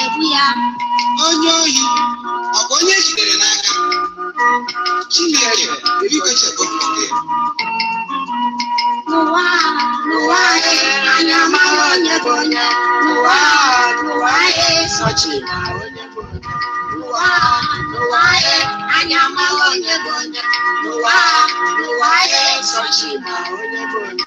Hallelujah. Onye ohi ọ bụ onye ejidere n'aka? Chineke biko chebụrụ gị. N'ụwa anyị amaghị onye bụ onye. N'ụwa anyị sochi ma onye bụ onye. N'ụwa anyị amaghị onye bụ onye. N'ụwa anyị sochi ma onye bụ onye.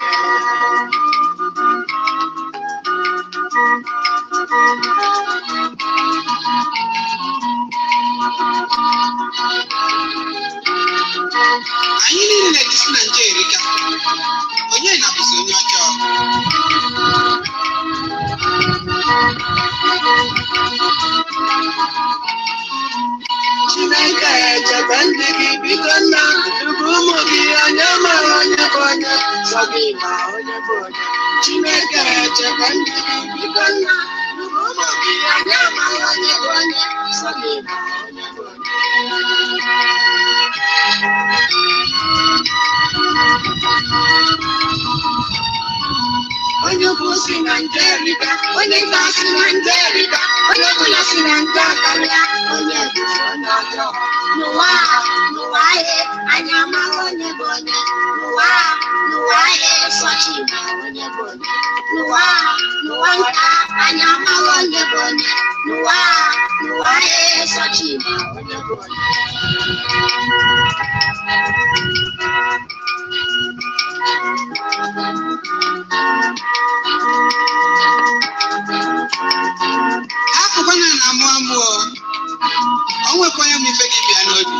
Anyị niile na-etisi na nje erika. Onye na-abụzi onye ọjọọ? Chineke echebe ndị gị biko nna dubu ụmụ gị onye mara onye bụ onye sọ gị ma onye bụ onye. Chineke echebe ndị gị biko nna dubu ụmụ gị onye mara onye bụ onye sọ gị ma onye bụ onye. Onye ukwu si na nje erika, onye nta si na nje erika, onye ọbụla si na nje akarịa, onye bụ onye ọjọọ. N'ụwa anyị amaghị onye bụ onye. N'ụwa anyị sochi ma onye bụ onye. N'ụwa nka anyị amaghị onye bụ onye. N'ụwa anyị sochi ma onye bụ onye. Akụkwana na-amụ amụ o nwekwa onye m ife gị bịa n'obi.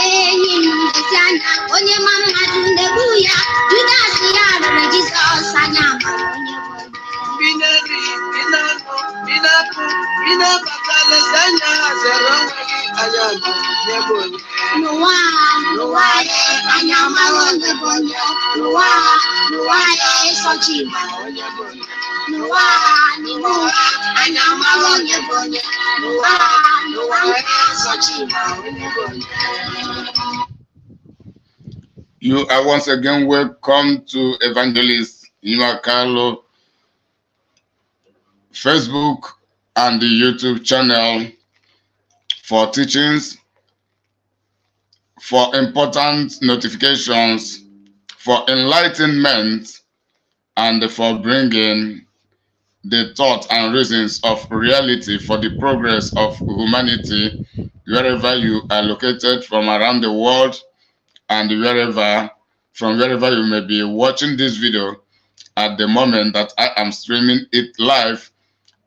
Enyi m lezi anya, onye ma mmadụ na-egbu ya. Judas ya rere Jizọs anya mara onye bụ onye. Bineri, binapụ, binabata lezi anya zere onwe gị anya ma onye bụ onye. N'ụwa anyị amaghị onye bụ onye. N'ụwa anyị sochi ma onye bụ onye. N'ụwa anyị amaghị onye bụ onye. N'ụwa anyị sochi ma onye bụ onye. You are once again welcome to Evangelist Imakalo Facebook and the YouTube channel for teachings, for important notifications, for enlightenment, and for bringing the thought and reasons of reality for the progress of humanity wherever you are located from around the world and from wherever you may be watching this video at the moment that I am streaming it live,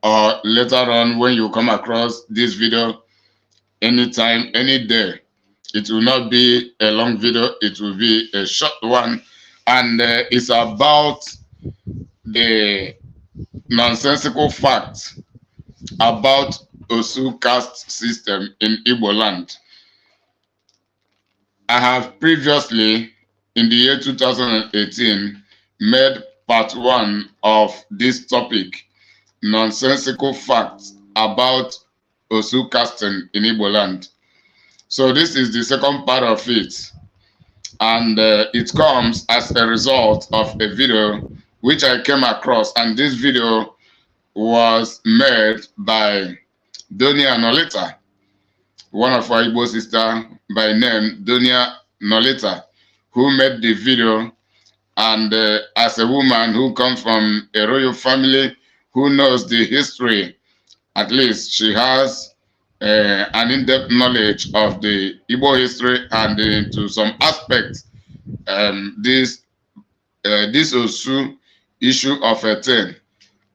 or later on when you come across this video anytime, any day. It will not be a long video, it will be a short one, and it's about the nonsensical facts about OSU caste system in Igbo land. I have previously, in the year 2018, made part 1 of this topic, nonsensical facts about OSU casting in Igbo land. So this is the second part of it, and it comes as a result of a video which I came across, and this video was made by Donia Nolita, one of our Igbo sister by name Donia Nolita, who made the video. And as a woman who comes from a royal family, who knows the history, at least she has an in-depth knowledge of the Igbo history, and into some aspects this OSU issue of a thing.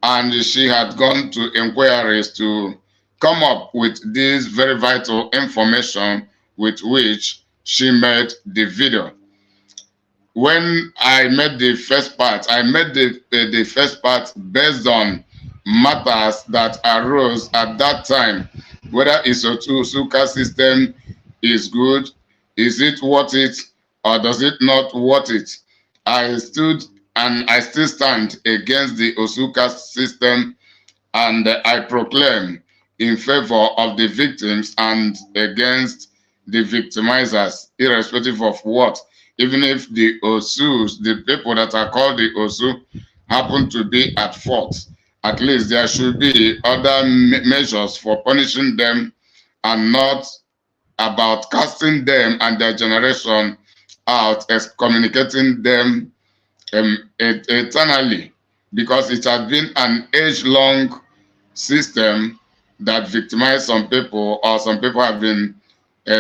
And she had gone to inquiries to come up with this very vital information with which she made the video. When I made the first part, I made the first part based on matters that arose at that time, whether OSU caste system is good, is it worth it, or does it not worth it. I stood and I still stand against the OSU caste system, and I proclaim in favor of the victims and against the victimizers, irrespective of what even if the OSUs, the people that are called the OSU, happen to be at fault, at least there should be other measures for punishing them and not about casting them and their generation out, excommunicating them eternally, because it has been an age-long system that victimized some people, or some people have been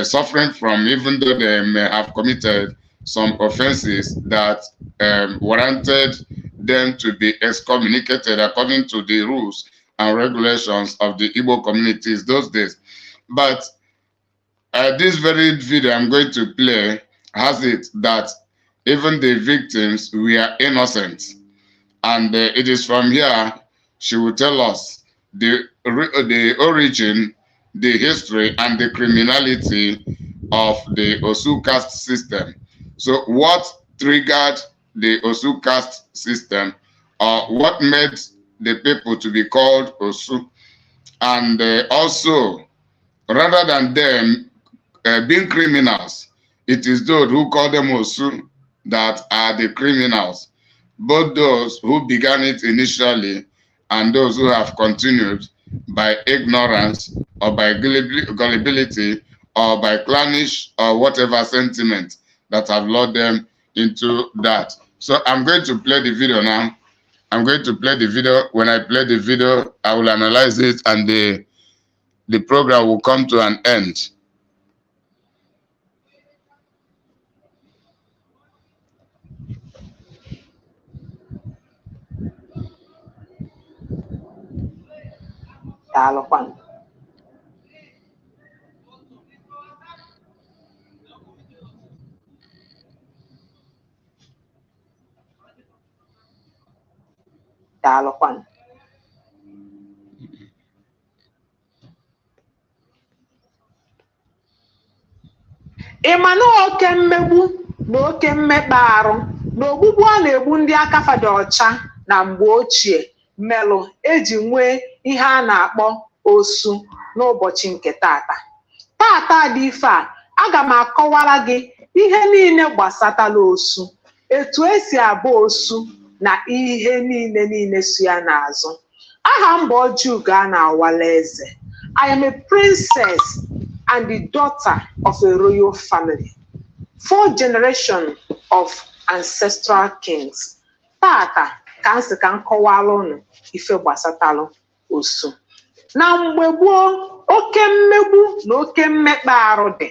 suffering from, even though they may have committed some offenses that warranted them to be excommunicated according to the rules and regulations of the Igbo communities those days. But this very video I'm going to play has it that even the victims were innocent. And it is from here she will tell us the origin, the history, and the criminality of the OSU caste system. So what triggered the OSU caste system, or what made the people to be called OSU? And also, rather than them being criminals, it is those who call them OSU that are the criminals. Both those who began it initially and those who have continued by ignorance or by gullibility or by clannish or whatever sentiment that have lured them into that. So I'm going to play the video now. I'm going to play the video. When I play the video, I will analyze it and the program will come to an end. Ịma na oke mmegbu na oke mmekpa arụ na ogbugbu a na-egbu ndị aka fada ọcha na mgbe ochie melụ eji nwee ihe a na-akpọ OSU n'ụbọchị nke tata. Tata dị ife a, aga m akọwara gị ihe niile gbasatala OSU, etu esi abụ OSU na ihe niile so ya n'azụ. Aha m bụ Ojugo a na-awala eze. I am a princess and the daughter of a royal family. 4 generations of ancestral kings. Tata ka nsị ka nkọwara unu ife gbasatalụ OSU. Na mgbe gboo, oke mmegbu na oke mmekpa arụ dị.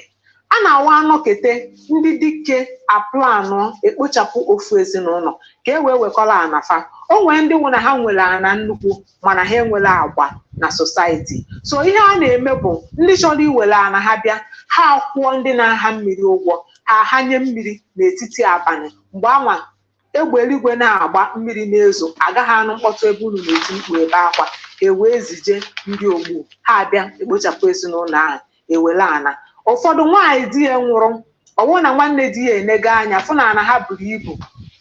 A na-awa anọkete ndị dike aplanụ ekpochapụ ofu ezinụlọ ka e wee wekọrọ anafa. O nwere ndị nwụ na ha nwere ana nnukwu mana ha enwere agba na society. So ihe a na-eme bụ ndị chọrọ iwere ana ha bịa, ha akwụọ ndị na-aha mmiri ụgwọ, ha hanye mmiri n'etiti abalị. Mgbe anwa egbe eluigwe na-agba, mmiri na-ezo, agaghị anụ mkpọtụ ebe unu na-eti mkpu ebe akwa, ewee zije ndị ogbu ha bịa ekpochapụ ezinụlọ ahụ, ewere ana. Ụfọdụ nwaanyị di ya nwụrụ, ọwụ na nwanne di ya enego anya fụ na ana ha buru ibu,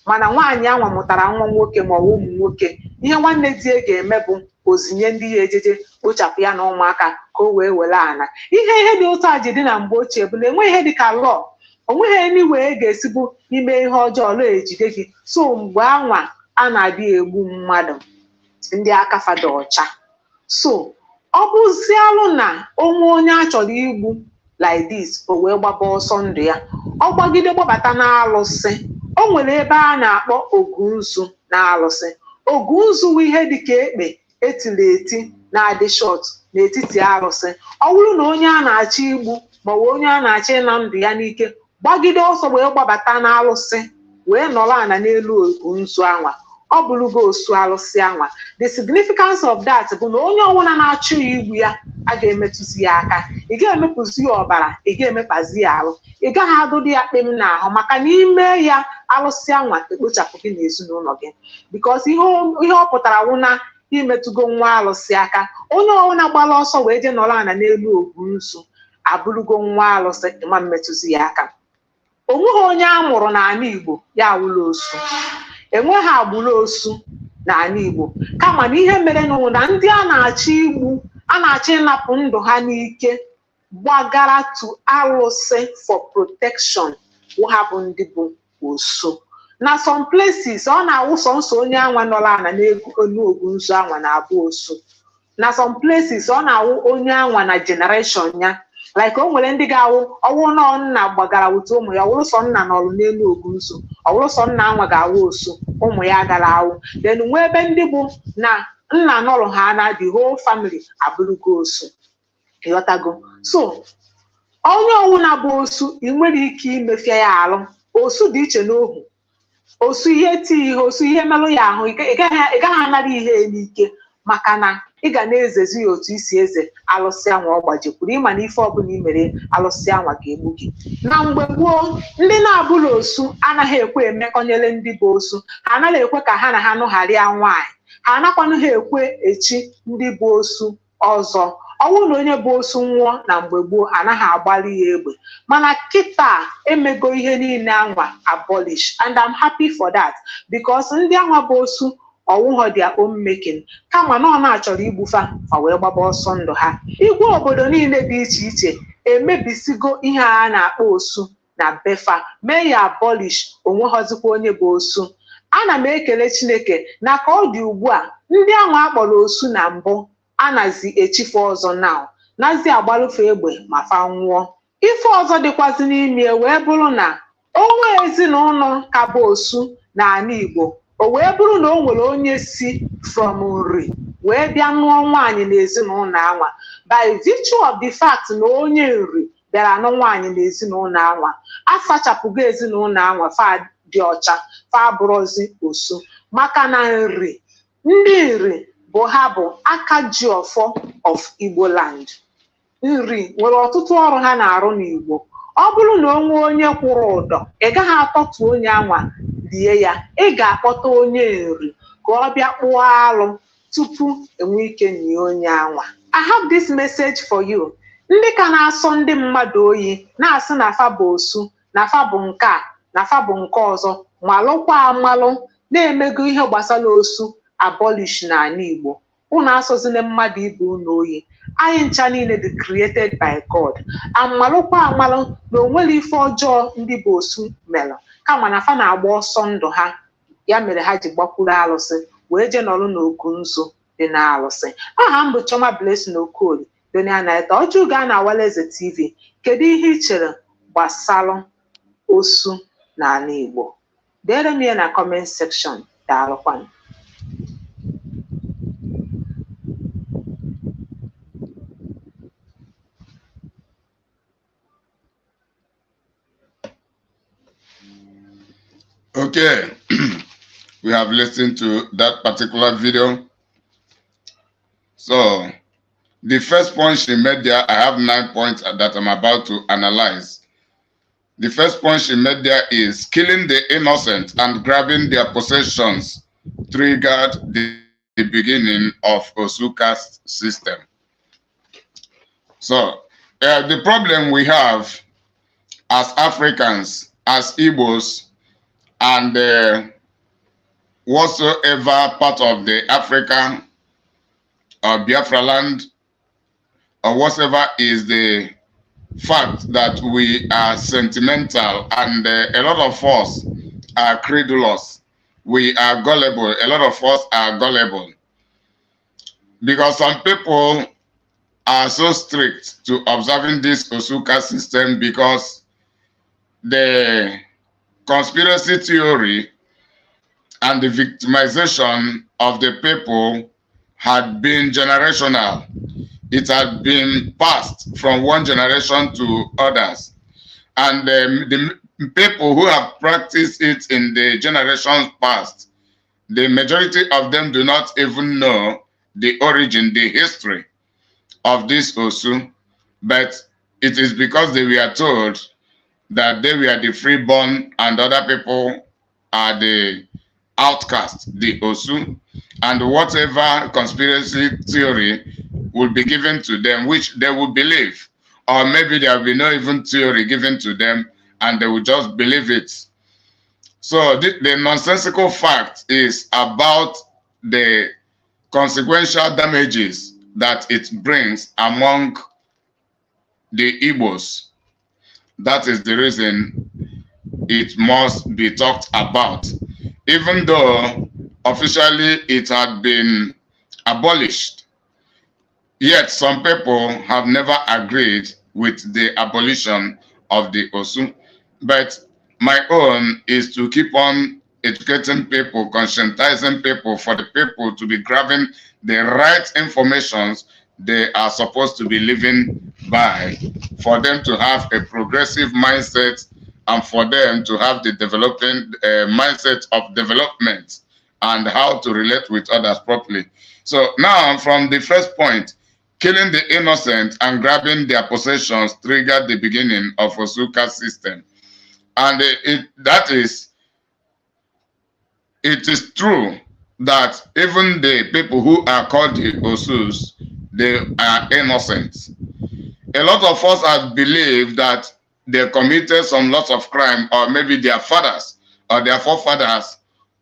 mana nwaanyị anwa mụtara nwa nwoke ma ọ bụ ụmụ nwoke. Ihe nwanne di ya ga-eme bụ ozinye ndị ya ejeje kpochapụ ya na ụmụaka ka o wee were ana. Ihe dị otu a ji dị na mgbe ochie bụ na enweghị ihe dị ka lọọ, onweghị anywhere ga-esi bụ ime ihe ọjọọ lọọ ejide gị. So mgbe anwa a na-adị egbu mmadụ ndị aka fada ọcha. So ọ bụzialụ na onwe onye a chọrọ igbu like this, o wee gbaba ọsọ ndụ ya, ọ gbagide gbabata n'alụsị. O nwere ebe a na-akpọ ogunzu na alụsị. Ogunzu bụ ihe dịka ekpe etiri eti na-adị short n'etiti alụsị. Ọ bụrụ na onye a na-achọ igbu ma onye a na-achọ ịna ndụ ya n'ike gbagide ọsọ wee gbabata n'alụsị wee nọrọ ana n'elu ogunzu anwa, ọ bụrụgo OSU alụsị anwa. The significance of that bụ na onye ọbụla na-achọ ya igbu ya a ga-emetụzi ya aka, ị ga-emepụzi ya ọbara, ị ga-emekpazi ya alụ, ị gaghị adụdị ya kpem n'ahụ, maka na ime ya alụsị anwa ekpochapụ gị n'ezinụlọ gị. Because ihe ọ pụtara wụ na imetụgo nwa alụsị aka. Onye ọbụla gbara ọsọ wee je nọrọ ana n'elu ogunzu abụrụgo nwa alụsị, ịma mmetụzi ya aka. Onweghị onye a mụrụ n'ala Igbo ya awụla OSU. Enweghị agbụrụ OSU n'ala Igbo, kama na ihe mere na ndị a na-achọ igbu, a na-achọ ịnapụ ndụ ha n'ike gbagara to alụsị for protection ha bụ ndị bụ Osu. Na some places ọ na-awụ sọnsọ onye anwa nọrọ ana n'elu Ogunzu anwa na-abụ Osu. Na some places ọ na-awụ onye anwa na generation ya, like o nwere ndị ga-awụ ọwụ nọ nna gbagara wute ụmụ ya, ọwụrụ sọ nna nọrụ n'elu Ogunzu, ọwụrụ sọ nna anwa ga-awụ Osu, ụmụ ya gara awụ. Then nwee ebe ndị bụ na nna nọrụ ha na the whole family abụrụgo Osu. Ịghọtago? So onye ọwụ na-bụ Osu ị nwere ike imefie ya alụ. Osu dị iche n'ohu. Osu ihe ti ihe, Osu ihe merụ ya ahụ, ị gaghị anara ihe n'ike, maka na ị ga na-ezezi ya otu isi eze alụsị anwa ọ gbajekwuru, ịma na ife ọbụla i mere alụsị anwa ga-egbu gị. Na mgbe gboo, ndị na-abụrụ Osu anaghị ekwe emekọnyere ndị bụ Osu, ha anaghị ekwe ka ha na ha nụgharịa nwaanyị, ha anakwanụ ha ekwe echi ndị bụ Osu ọzọ. Ọnwụ na onye bụ Osu nwụọ na mgbe gboo anaghị agbalị ya egbe, mana kịta emego ihe niile anwa abolish, and I'm happy for that, because ndị anwa bụ Osu ọwụghọ their own making, kama na ọ na-achọrọ igbufa fa wee gbaba ọsọ ndụ ha. Igwe obodo niile dị iche iche emebisigo ihe a na-akpọ Osu na befa, mee ya abolish, onweghọzikwa onye bụ Osu. Ana m ekele Chineke na ka ọ dị ugbu a, ndị anwa akpọrọ Osu na mbụ anazi echife ọzọ now, nazi agbalụfe egbe ma fa nwụọ. Ife ọzọ dịkwazị n'ime wee bụrụ na onwe ezinụlọ ka bụ Osu n'ala Igbo, o wee bụrụ na o nwere onye si from Nri wee bịa nụọ nwaanyị n'ezinụlọ anwa, by virtue of the fact na onye Nri bịara nụ nwaanyị n'ezinụlọ anwa, asachapụgo ezinụlọ anwa, fa dị ọcha, fa bụrụzi Osu, maka na Nri, ndị Nri bụ ha bụ aka ji ọfọ of Igbo land. Nri nwere ọtụtụ ọrụ ha na-arụ n'Igbo. Ọ bụrụ na onwe onye kwụrụ ụdọ, ị gaghị akpọtụ onye anwa lie ya, ị ga-akpọta onye Nri ka ọ bịa kpụọ alụ tupu enwe ike nye onye anwa. I have this message for you. Ndị ka na-asọ ndị mmadụ oyi na-asị na fa bụ Osu, na fa bụ nke a, na fa bụ nke ọzọ, malụkwa amalụ na-emego ihe gbasara Osu abolish n'ala Igbo. Unu asọzina mmadụ ibe unu oyi. Anyị ncha niile dị created by God. Amalụkwa amalụ na onwere ife ọjọọ ndị bụ Osu melụ, kama na fa na-agba ọsọ ndụ ha, ya mere ha ji gbakwuru alụsị wee je nọrụ n'Ogunzu dị na alụsị. Aha m bụ Chioma Blessing Okolie, Donia Naita, ọjọọ ga na Awaleze TV. Kedu ihe ị chere gbasalụ Osu n'ala Igbo? Dere m ya na comment section. Daalụkwanụ. Okay, we have listened to that particular video. So, the first point she made there, I have 9 points that I'm about to analyze. The first point she made there is killing the innocent and grabbing their possessions triggered the beginning of OSU caste system. So, the problem we have as Africans, as Igbos, and whatsoever part of the Africa or Biafra land or whatever is the fact that we are sentimental and a lot of us are credulous. We are gullible. A lot of us are gullible. Because some people are so strict to observing this OSU caste system because the conspiracy theory and the victimization of the people had been generational. It had been passed from one generation to others. And the people who have practiced it in the generations past, the majority of them do not even know the origin, the history of this OSU, but it is because they were told that they were the freeborn and other people are the outcasts, the OSU, and whatever conspiracy theory will be given to them, which they will believe, or maybe there will be no even theory given to them, and they will just believe it. So the nonsensical fact is about the consequential damages that it brings among the Igbos. That is the reason it must be talked about, even though officially it had been abolished. Yet some people have never agreed with the abolition of the OSU. But my own is to keep on educating people, conscientizing people, for the people to be grabbing the right informations they are supposed to be living by, for them to have a progressive mindset, and for them to have the developing mindset of development and how to relate with others properly. So now, from the first point, killing the innocent and grabbing their possessions triggered the beginning of OSU caste system. And it is true that even the people who are called the OSUs, they are innocent. A lot of us have believed that they committed some lots of crime, or maybe their fathers or their forefathers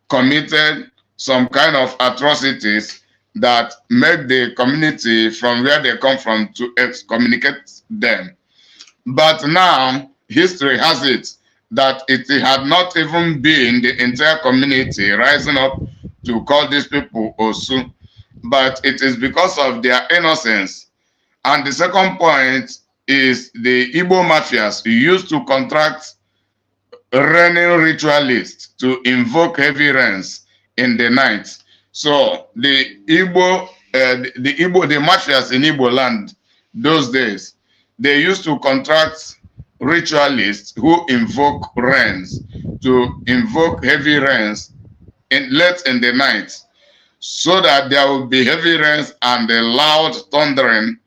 committed some kind of atrocities that make the community from where they come from to excommunicate them. But now history has it that it had not even been the entire community rising up to call these people Osu, but it is because of their innocence. And the second point is the Igbo mafias who used to contract raining ritualists to invoke heavy rains in the night. So the mafias in Igbo land those days, they used to contract ritualists who invoke rains, to invoke heavy rains late in the night, so that there will be heavy rains and a loud thundering,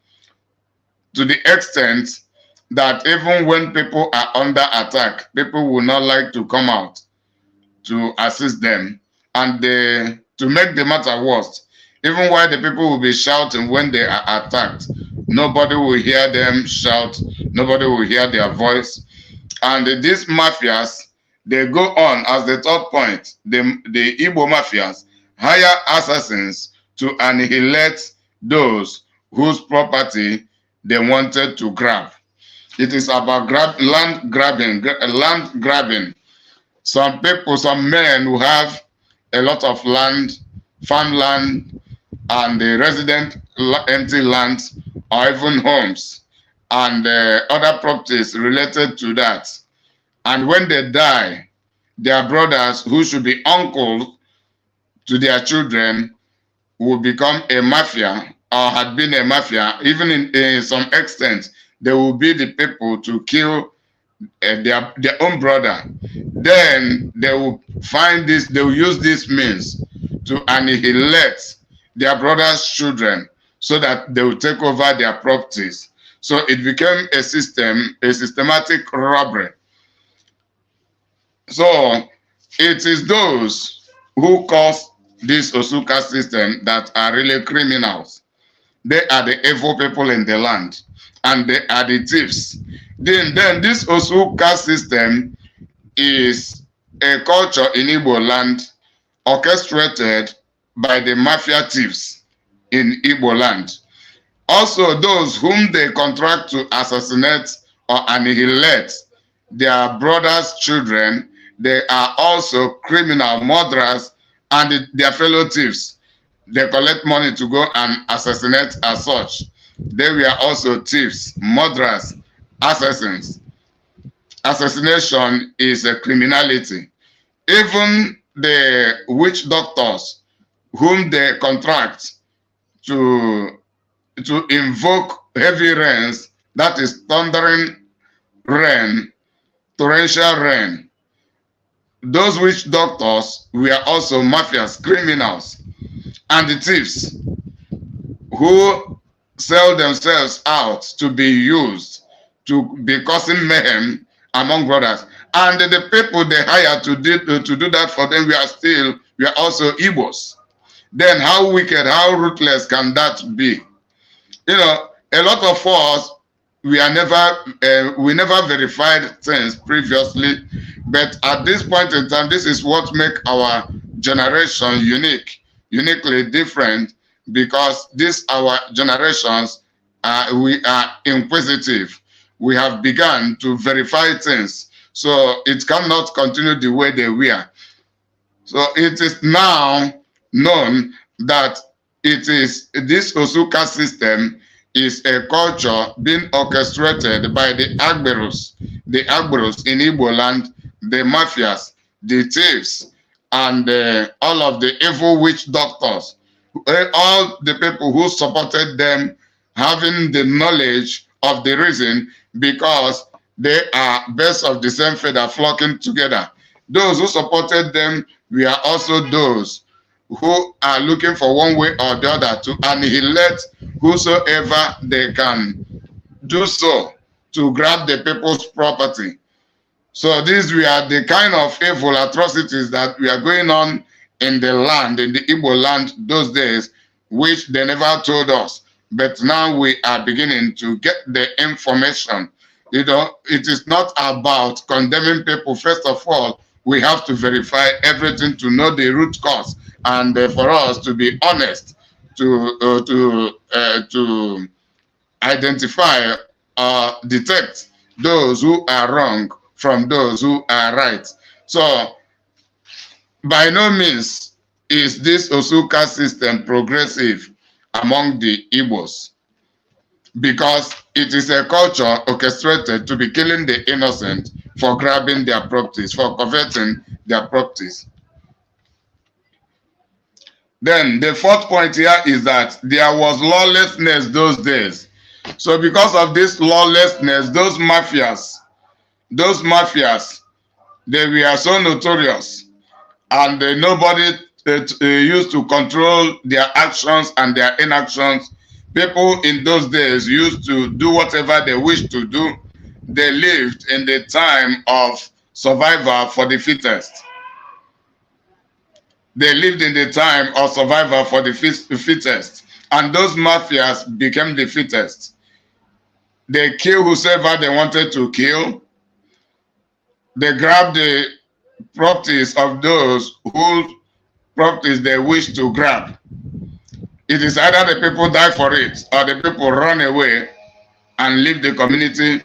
to the extent that even when people are under attack, people will not like to come out to assist them. And to make the matter worse, even while the people will be shouting when they are attacked, nobody will hear them shout, nobody will hear their voice. And these mafias, they go on, as the third point, the Igbo mafias hire assassins to annihilate those whose property they wanted to grab. It is about land grabbing. Some people, some men who have a lot of land, farmland, and the resident empty lands, or even homes, and other properties related to that. And when they die, their brothers, who should be uncles to their children, will become a mafia, or had been a mafia. Even in some extent, they will be the people to kill their own brother. Then they will find this, they will use these means to annihilate their brother's children, so that they will take over their properties. So it became a systematic robbery. So it is those who cause this OSU caste system that are really criminals. They are the evil people in the land, and they are the thieves. Then this OSU caste system is a culture in Igbo land orchestrated by the mafia thieves in Igbo land. Also, those whom they contract to assassinate or annihilate their brothers' children, they are also criminal murderers and their fellow thieves. They collect money to go and assassinate as such. They were also thieves, murderers, assassins. Assassination is a criminality. Even the witch doctors whom they contract to invoke heavy rains, that is thundering rain, torrential rain. Those witch doctors were also mafias, criminals, and the thieves who sell themselves out to be used to be causing mayhem among brothers. And the people they hired to do that for them we are also Igbos. Then how wicked, how ruthless can that be? You know, a lot of us, we never verified things previously, but at this point in time, this is what makes our generation uniquely different, because our generations, we are inquisitive. We have begun to verify things. So it cannot continue the way they were. So it is now known that it is this OSU caste system is a culture being orchestrated by the Agberos in Igbo land, the mafias, the thieves, and all of the evil witch doctors, all the people who supported them having the knowledge of the reason, because they are birds of the same feather flocking together. Those who supported them were also those who are looking for one way or the other to annihilate whosoever they can do so to grab the people's property. So these were the kind of evil atrocities that were going on in the land, in the Igbo land those days, which they never told us. But now we are beginning to get the information. You know, it is not about condemning people. First of all, we have to verify everything to know the root cause, and for us to be honest, to identify or detect those who are wrong from those who are right. So, by no means is this OSU caste system progressive among the Igbos, because it is a culture orchestrated to be killing the innocent for grabbing their properties, for coveting their properties. Then the fourth point here is that there was lawlessness those days. So because of this lawlessness, those mafias, they were so notorious, and nobody used to control their actions and their inactions. People in those days used to do whatever they wished to do. They lived in the time of survival for the fittest. They lived in the time of survival for the fittest. And those mafias became the fittest. They killed whosoever they wanted to kill. They grabbed the properties of those whose properties they wish to grab. It is either the people die for it, or the people run away and leave the community,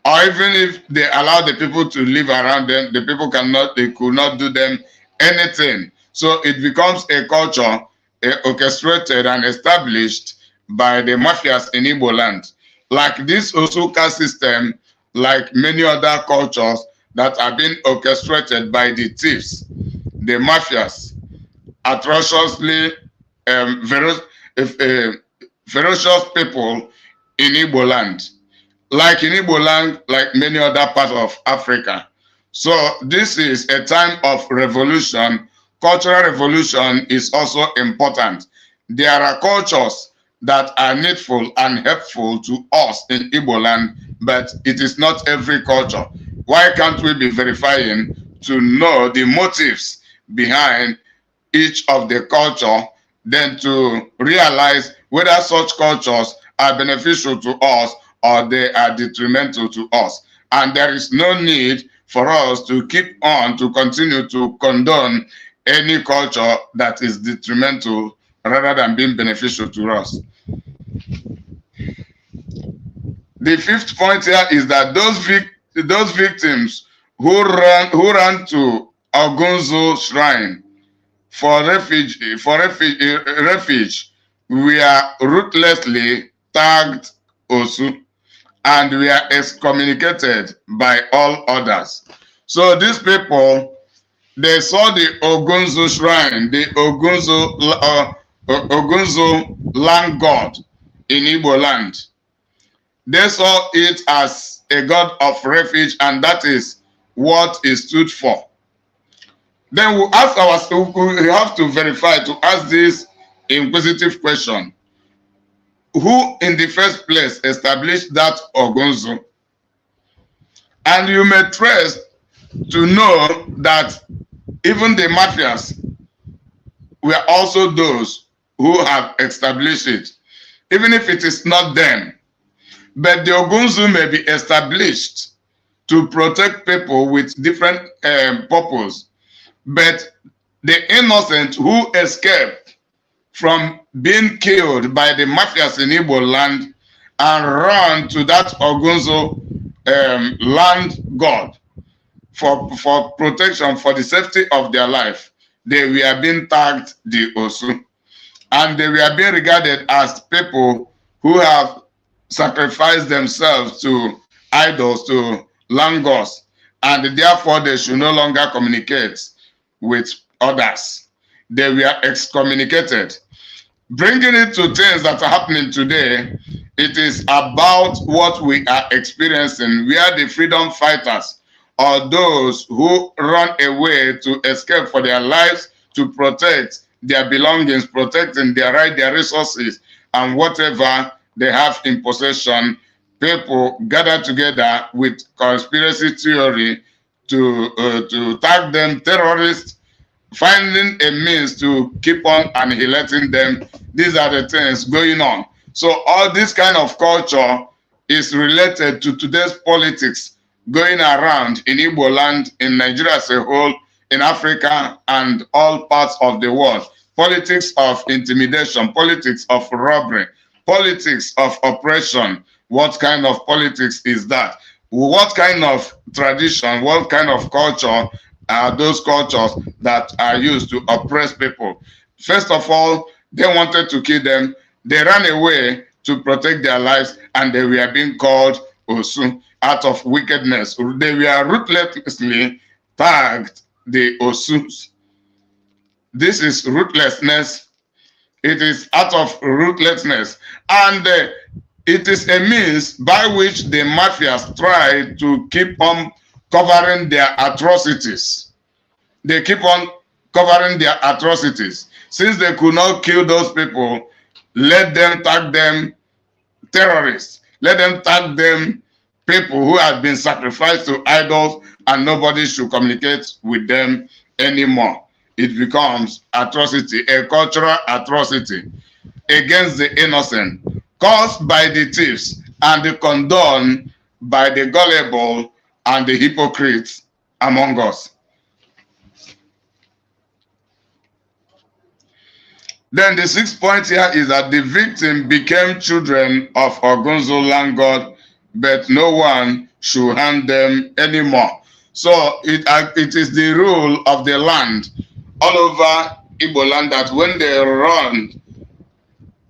or even if they allow the people to live around them, the people could not do them anything. So it becomes a culture orchestrated and established by the mafias in Igbo land. Like this OSU caste system, like many other cultures that are being orchestrated by the thieves, the mafias, atrociously ferocious people in Igbo land. Like in Igbo land, like many other parts of Africa. So this is a time of revolution. Cultural revolution is also important. There are cultures that are needful and helpful to us in Igbo land, but it is not every culture. Why can't we be verifying to know the motives behind each of the culture, then to realize whether such cultures are beneficial to us or they are detrimental to us? And there is no need for us to keep on to continue to condone any culture that is detrimental rather than being beneficial to us. The fifth point here is that those victims who ran to Ogunzo shrine for refuge were ruthlessly tagged OSU and were excommunicated by all others. So these people, they saw the Ogunzo shrine, the Ogunzo land god in Igbo land. They saw it as a god of refuge, and that is what it stood for. Then we ask ourselves, we have to verify, to ask this inquisitive question: who in the first place established that Ogunzo? And you may trust to know that even the mafias were also those who have established it, even if it is not them. But the Ogunzo may be established to protect people with different purpose. But the innocent who escaped from being killed by the mafias in Igbo land and run to that Ogunzo land god for protection, for the safety of their life, they were being tagged the Osu. And they were being regarded as people who have sacrificed themselves to idols, to land gods, and therefore they should no longer communicate with others. They were excommunicated. Bringing it to things that are happening today, it is about what we are experiencing, where the freedom fighters or those who run away to escape for their lives, to protect their belongings, protecting their right, their resources, and whatever they have in possession. People gather together with conspiracy theory to tag them terrorists, finding a means to keep on annihilating them. These are the things going on. So all this kind of culture is related to today's politics going around in Igbo land, in Nigeria as a whole, in Africa, and all parts of the world. Politics of intimidation, politics of robbery, politics of oppression. What kind of politics is that? What kind of tradition, what kind of culture are those cultures that are used to oppress people? First of all, they wanted to kill them. They ran away to protect their lives, and they were being called Osu out of wickedness. They were ruthlessly tagged the Osus. This is ruthlessness. It is out of ruthlessness. And it is a means by which the mafias try to keep on covering their atrocities. They keep on covering their atrocities. Since they could not kill those people, let them tag them terrorists. Let them tag them people who have been sacrificed to idols, and nobody should communicate with them anymore. It becomes atrocity, a cultural atrocity against the innocent, caused by the thieves and condoned by the gullible and the hypocrites among us. Then the sixth point here is that the victim became children of Ogunzo land god, but no one should harm them anymore. So it is the rule of the land all over Igbo land that when they run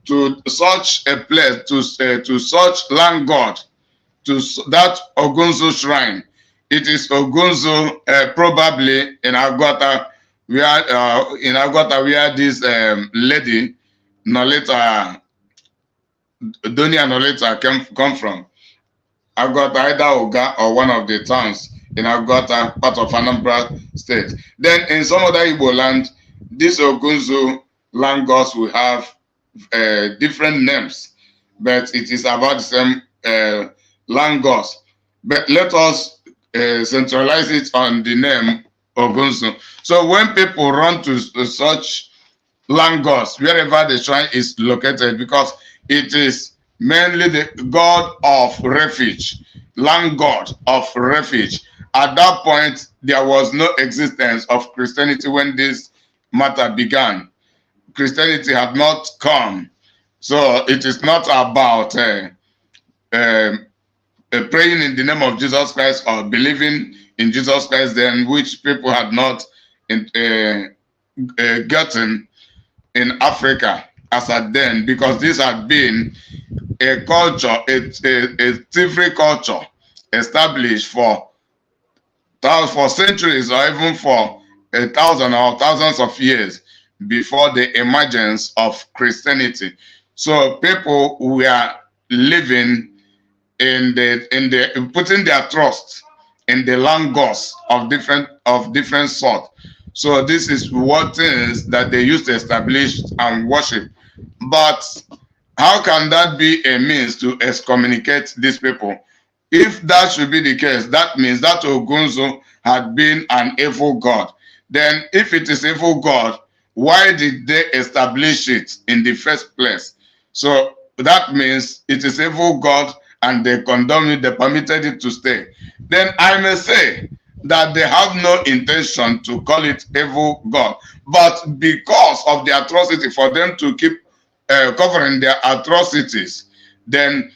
to such a place, to such land god, to that Ogunzo shrine, it is Ogunzo probably in Agota, where this lady Noleta, Donia Noleta come from. Agota, either Oga or one of the towns in Agota, part of Anambra State. Then in some other Igbo land, this Ogunzo land gods will have different names, but it is about the same land gods. But let us centralize it on the name Ogunzo. So when people run to such land gods, wherever the shrine is located, because it is mainly the god of refuge, land god of refuge. At that point, there was no existence of Christianity when this matter began. Christianity had not come. So it is not about praying in the name of Jesus Christ or believing in Jesus Christ then, which people had not gotten in Africa as at then, because this had been a culture, a thievery culture established for centuries or even for 1,000 or thousands of years before the emergence of Christianity. So people were living in putting their trust in the land gods of different sort. So this is what things that they used to establish and worship. But how can that be a means to excommunicate these people? If that should be the case, that means that Ogunzo had been an evil god. Then if it is evil god, why did they establish it in the first place? So that means it is evil god and they condoned it, they permitted it to stay. Then I may say that they have no intention to call it evil god, but because of the atrocity, for them to keep covering their atrocities, then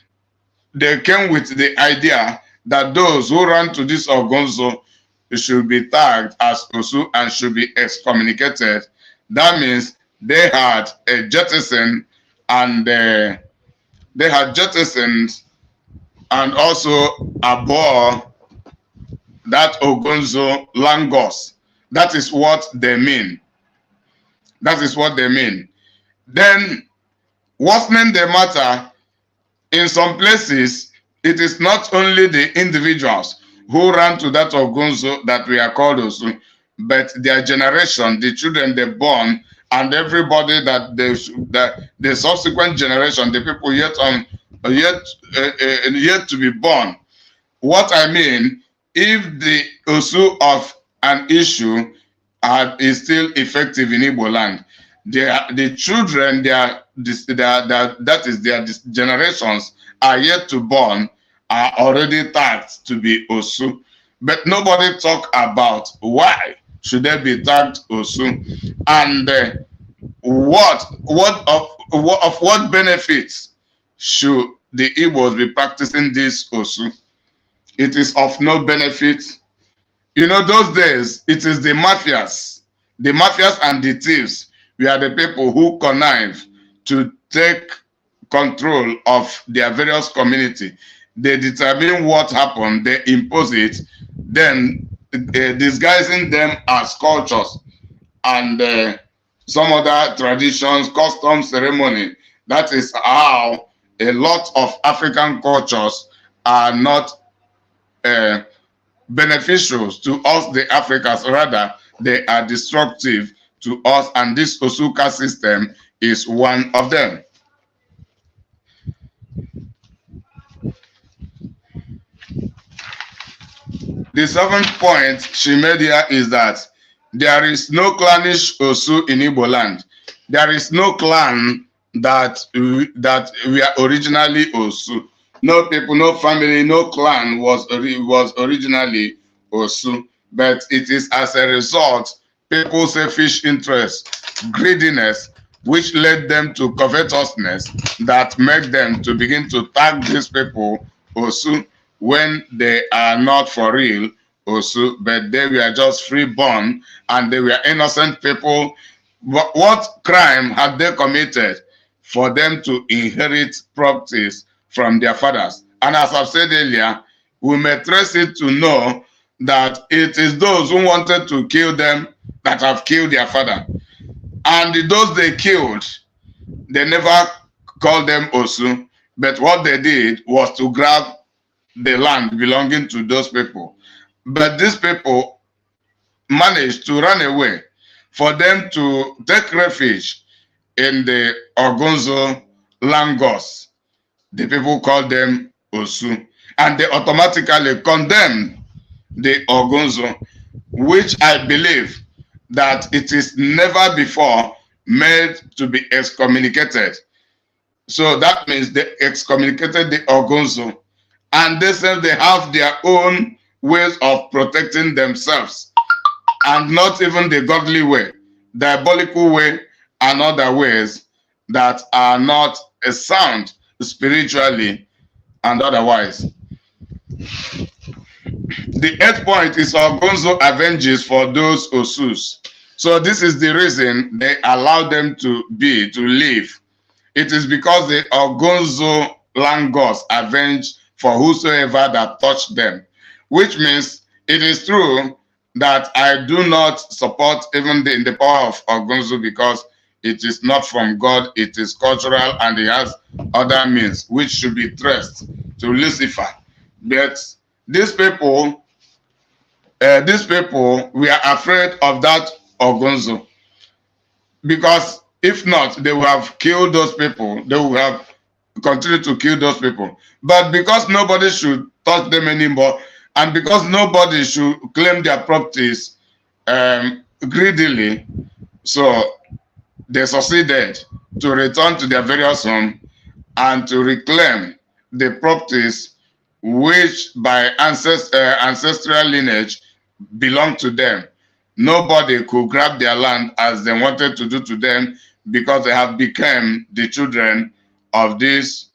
they came with the idea that those who run to this Ogunzo should be tagged as Osu and should be excommunicated, that means they had a jettison and they had jettisoned and also abhor that Ogonzo Langos. That is what they mean. That is what they mean. Then, worsening the matter, in some places, it is not only the individuals who ran to that Ogonzo that we are called Osu, but their generation, the children they born, and everybody that the subsequent generation, the people yet to be born. What I mean, if the Osu of an issue is still effective in Igbo land, the children, that is their generations are yet to born, are already tagged to be Osu. But nobody talk about why should they be tagged Osu, and what benefits should the Igbos be practicing this Osu? It is of no benefit. You know, those days, it is the mafias and the thieves were the people who connive to take control of their various community. They determine what happened, they impose it, then disguising them as cultures and some other traditions, customs, ceremony. That is how a lot of African cultures are not beneficial to us, the Africans. Rather, they are destructive to us, and this OSU caste system is one of them. The seventh point she made here is that there is no clannish Osu in Igbo land. There is no clan that we are originally Osu. No people, no family, no clan was originally Osu. But it is as a result, people's selfish interest, greediness, which led them to covetousness, that made them to begin to tag these people Osu, when they are not for real Osu, but they were just freeborn and they were innocent people. What crime had they committed for them to inherit properties from their fathers? And as I've said earlier, we may trace it to know that it is those who wanted to kill them that have killed their father. And those they killed, they never called them Osu, but what they did was to grab the land belonging to those people. But these people managed to run away, for them to take refuge in the Ogonzo Langos. The people called them Osu, and they automatically condemned the Ogonzo, which I believe that it is never before made to be excommunicated. So that means they excommunicated the Ogonzo, and they said they have their own ways of protecting themselves, and not even the godly way, diabolical way, and other ways that are not sound spiritually and otherwise. The eighth point is Ogonzo avenges for those Osus. So this is the reason they allow them to live. It is because the Ogonzo Langos avenge for whosoever that touched them, which means it is true that I do not support even in the power of Ogonzo, because it is not from God, it is cultural, and it has other means which should be traced to Lucifer. But these people we are afraid of that Ogonzo, because if not, they will have killed those people. They will have continued to kill those people. But because nobody should touch them anymore, and because nobody should claim their properties greedily, so they succeeded to return to their various home and to reclaim the properties which by ancestral lineage belong to them. Nobody could grab their land as they wanted to do to them, because they have become the children of this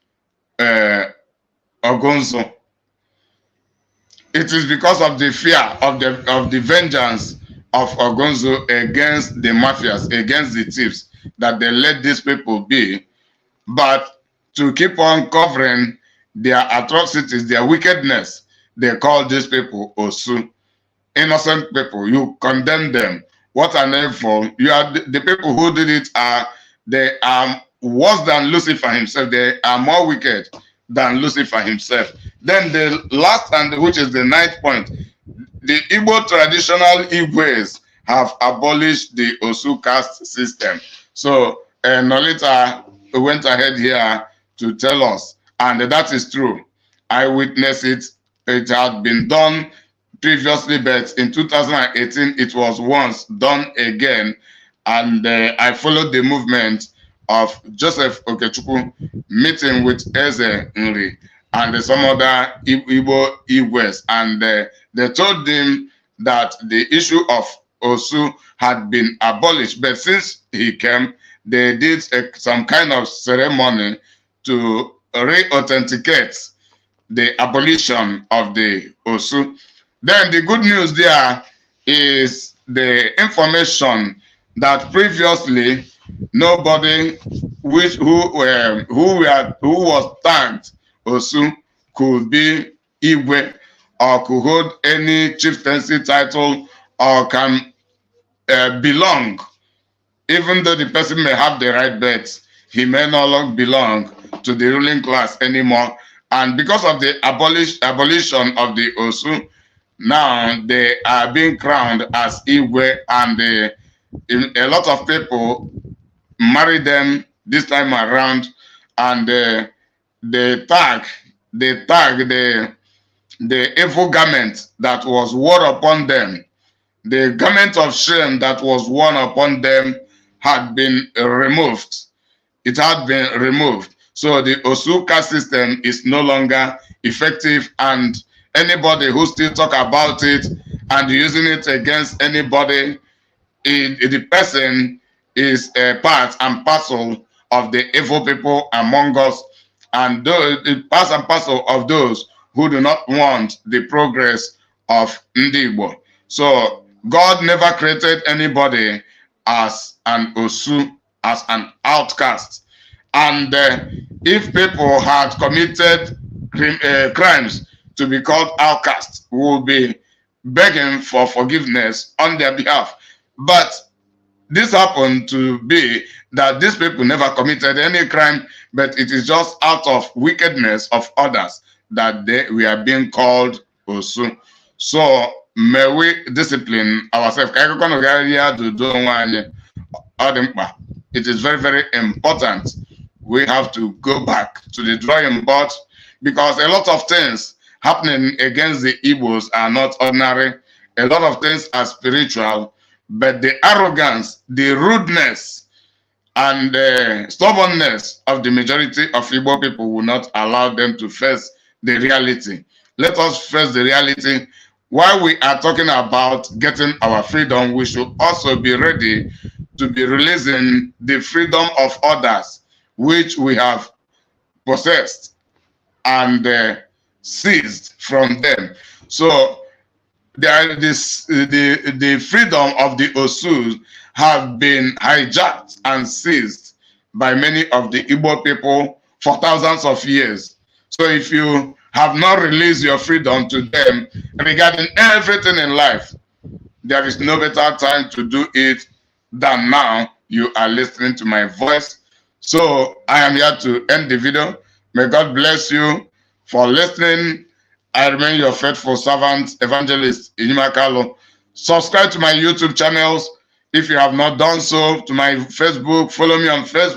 Ogonzo. It is because of the fear of the vengeance of Ogonzo against the mafias, against the thieves, that they let these people be. But to keep on covering their atrocities, their wickedness, they call these people Osu. Innocent people, you condemn them. What an evil. You are the people who did it they are worse than Lucifer himself. They are more wicked than Lucifer himself. Then the last, and which is the ninth point, the Igbo traditional Igwes have abolished the Osu caste system. So Nolita went ahead here to tell us, and that is true. I witnessed it. It had been done previously, but in 2018 it was once done again, and I followed the movement of Joseph Okechukwu meeting with Eze Nri and some other Igbo Igwes, and they told him that the issue of Osu had been abolished, but since he came, they did some kind of ceremony to re-authenticate the abolition of the Osu. Then the good news there is the information that previously nobody who was tagged Osu could be Igwe or could hold any chieftaincy title or can belong, even though the person may have the right bet, he may no longer belong to the ruling class anymore. And because of the abolition of the Osu, now they are being crowned as Igwe, and a lot of people marry them this time around, and they tag the evil garment that was worn upon them. The garment of shame that was worn upon them had been removed. It had been removed. So the OSU caste system is no longer effective, and anybody who still talk about it and using it against anybody, the person is a part and parcel of the evil people among us, and part and parcel of those who do not want the progress of Ndi Igbo. So God never created anybody as an Osu, as an outcast. And if people had committed crimes to be called outcasts, we will be begging for forgiveness on their behalf. But this happened to be that these people never committed any crime, but it is just out of wickedness of others that we are being called Osu. So may we discipline ourselves. It is very, very important. We have to go back to the drawing board, because a lot of things happening against the Igbos are not ordinary. A lot of things are spiritual, but the arrogance, the rudeness, and the stubbornness of the majority of Igbo people will not allow them to face the reality. Let us face the reality. While we are talking about getting our freedom, we should also be ready to be releasing the freedom of others, which we have possessed and seized from them. So the freedom of the Osus have been hijacked and seized by many of the Igbo people for thousands of years. So if you have not released your freedom to them regarding everything in life, there is no better time to do it than now. You are listening to my voice. So I am here to end the video. May God bless you for listening. I remain your faithful servant, evangelist Inimakalo. Subscribe to my YouTube channels if you have not done so, to my Facebook. Follow me on Facebook.